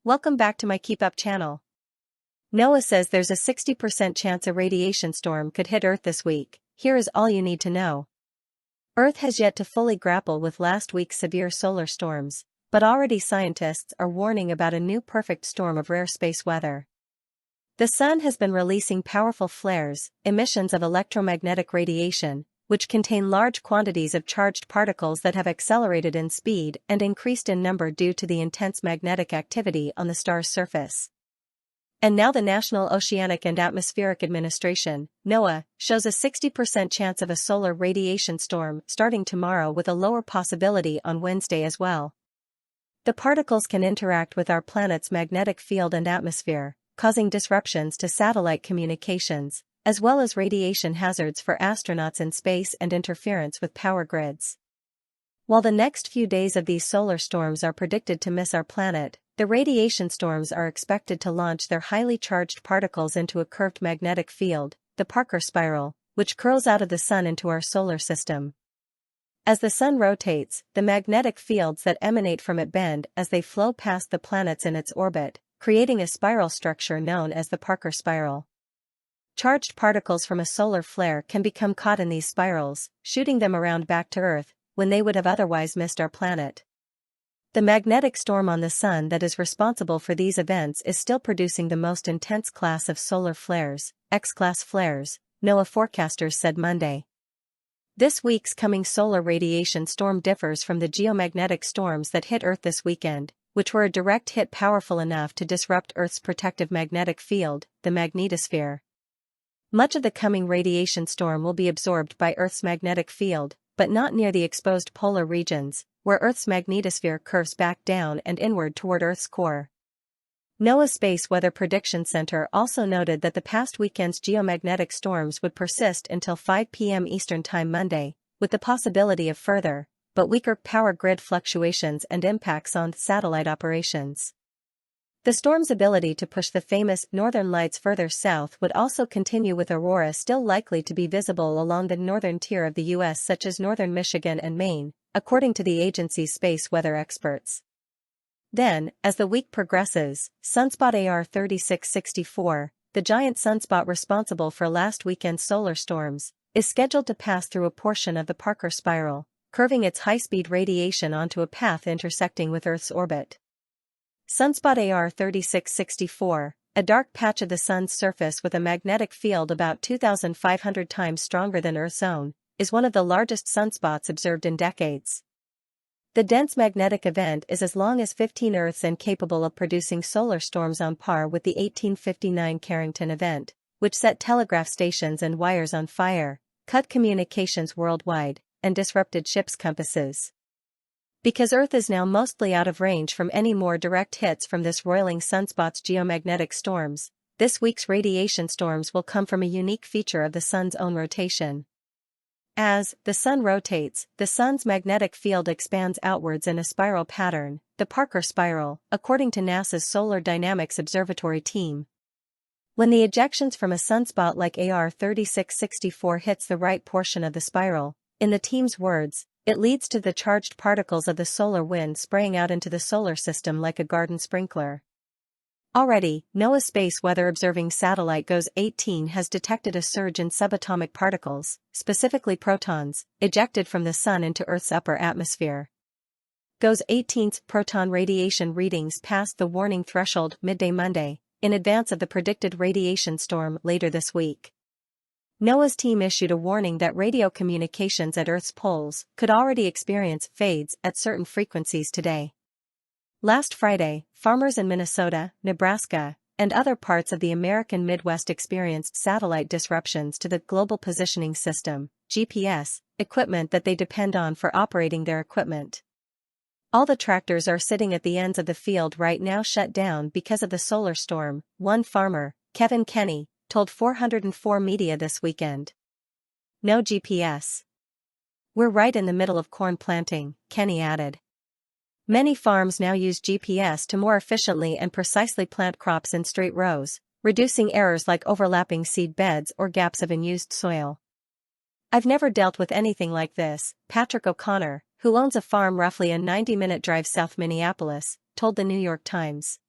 Welcome back to my KEEPUP channel. NOAA says there's a 60% chance a radiation storm could hit Earth this week. Here is all you need to know. Earth has yet to fully grapple with last week's severe solar storms, but already scientists are warning about a new perfect storm of rare space weather. The Sun has been releasing powerful flares, emissions of electromagnetic radiation, which contain large quantities of charged particles that have accelerated in speed and increased in number due to the intense magnetic activity on the star's surface. And now the National Oceanic and Atmospheric Administration, NOAA, shows a 60% chance of a solar radiation storm starting tomorrow with a lower possibility on Wednesday as well. The particles can interact with our planet's magnetic field and atmosphere, causing disruptions to satellite communications, as well as radiation hazards for astronauts in space and interference with power grids. While the next few days of these solar storms are predicted to miss our planet, the radiation storms are expected to launch their highly charged particles into a curved magnetic field, the Parker spiral, which curls out of the Sun into our solar system. As the Sun rotates, the magnetic fields that emanate from it bend as they flow past the planets in its orbit, creating a spiral structure known as the Parker spiral. Charged particles from a solar flare can become caught in these spirals, shooting them around back to Earth, when they would have otherwise missed our planet. The magnetic storm on the Sun that is responsible for these events is still producing the most intense class of solar flares, X-class flares, NOAA forecasters said Monday. This week's coming solar radiation storm differs from the geomagnetic storms that hit Earth this weekend, which were a direct hit powerful enough to disrupt Earth's protective magnetic field, the magnetosphere. Much of the coming radiation storm will be absorbed by Earth's magnetic field, but not near the exposed polar regions, where Earth's magnetosphere curves back down and inward toward Earth's core. NOAA's Space Weather Prediction Center also noted that the past weekend's geomagnetic storms would persist until 5 p.m. Eastern Time Monday, with the possibility of further, but weaker power grid fluctuations and impacts on satellite operations. The storm's ability to push the famous northern lights further south would also continue, with aurora still likely to be visible along the northern tier of the U.S. such as northern Michigan and Maine, according to the agency's space weather experts. Then, as the week progresses, sunspot AR 3664, the giant sunspot responsible for last weekend's solar storms, is scheduled to pass through a portion of the Parker spiral, curving its high-speed radiation onto a path intersecting with Earth's orbit. Sunspot AR 3664, a dark patch of the Sun's surface with a magnetic field about 2,500 times stronger than Earth's own, is one of the largest sunspots observed in decades. The dense magnetic event is as long as 15 Earths and capable of producing solar storms on par with the 1859 Carrington event, which set telegraph stations and wires on fire, cut communications worldwide, and disrupted ships' compasses. Because Earth is now mostly out of range from any more direct hits from this roiling sunspot's geomagnetic storms, this week's radiation storms will come from a unique feature of the Sun's own rotation. As the Sun rotates, the Sun's magnetic field expands outwards in a spiral pattern, the Parker spiral, according to NASA's Solar Dynamics Observatory team. When the ejections from a sunspot like AR 3664 hits the right portion of the spiral, in the team's words, it leads to the charged particles of the solar wind spraying out into the solar system like a garden sprinkler. Already, NOAA's Space Weather Observing Satellite GOES-18 has detected a surge in subatomic particles, specifically protons, ejected from the Sun into Earth's upper atmosphere. GOES-18's proton radiation readings passed the warning threshold midday Monday, in advance of the predicted radiation storm later this week. NOAA's team issued a warning that radio communications at Earth's poles could already experience fades at certain frequencies today. Last Friday, farmers in Minnesota, Nebraska, and other parts of the American Midwest experienced satellite disruptions to the Global Positioning System, GPS, equipment that they depend on for operating their equipment. All the tractors are sitting at the ends of the field right now shut down because of the solar storm, one farmer, Kevin Kenny, told 404 Media this weekend. No GPS. We're right in the middle of corn planting, Kenny added. Many farms now use GPS to more efficiently and precisely plant crops in straight rows, reducing errors like overlapping seed beds or gaps of unused soil. I've never dealt with anything like this, Patrick O'Connor, who owns a farm roughly a 90-minute drive south Minneapolis, told the New York Times.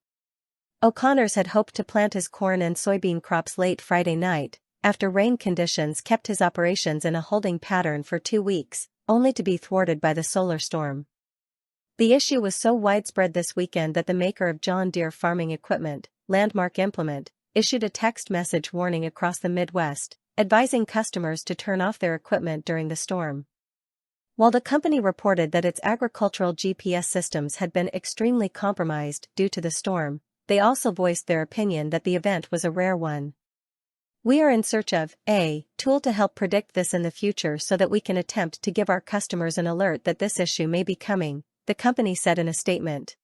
O'Connor's had hoped to plant his corn and soybean crops late Friday night, after rain conditions kept his operations in a holding pattern for 2 weeks, only to be thwarted by the solar storm. The issue was so widespread this weekend that the maker of John Deere farming equipment, Landmark Implement, issued a text message warning across the Midwest, advising customers to turn off their equipment during the storm. While the company reported that its agricultural GPS systems had been extremely compromised due to the storm, they also voiced their opinion that the event was a rare one. "We are in search of a tool to help predict this in the future so that we can attempt to give our customers an alert that this issue may be coming," the company said in a statement.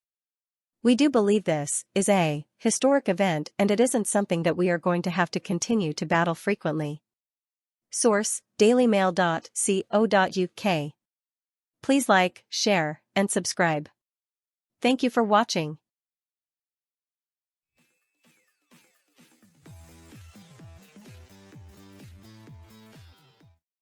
"We do believe this is a historic event and it isn't something that we are going to have to continue to battle frequently." Source: dailymail.co.uk. Please like, share, and subscribe. Thank you for watching.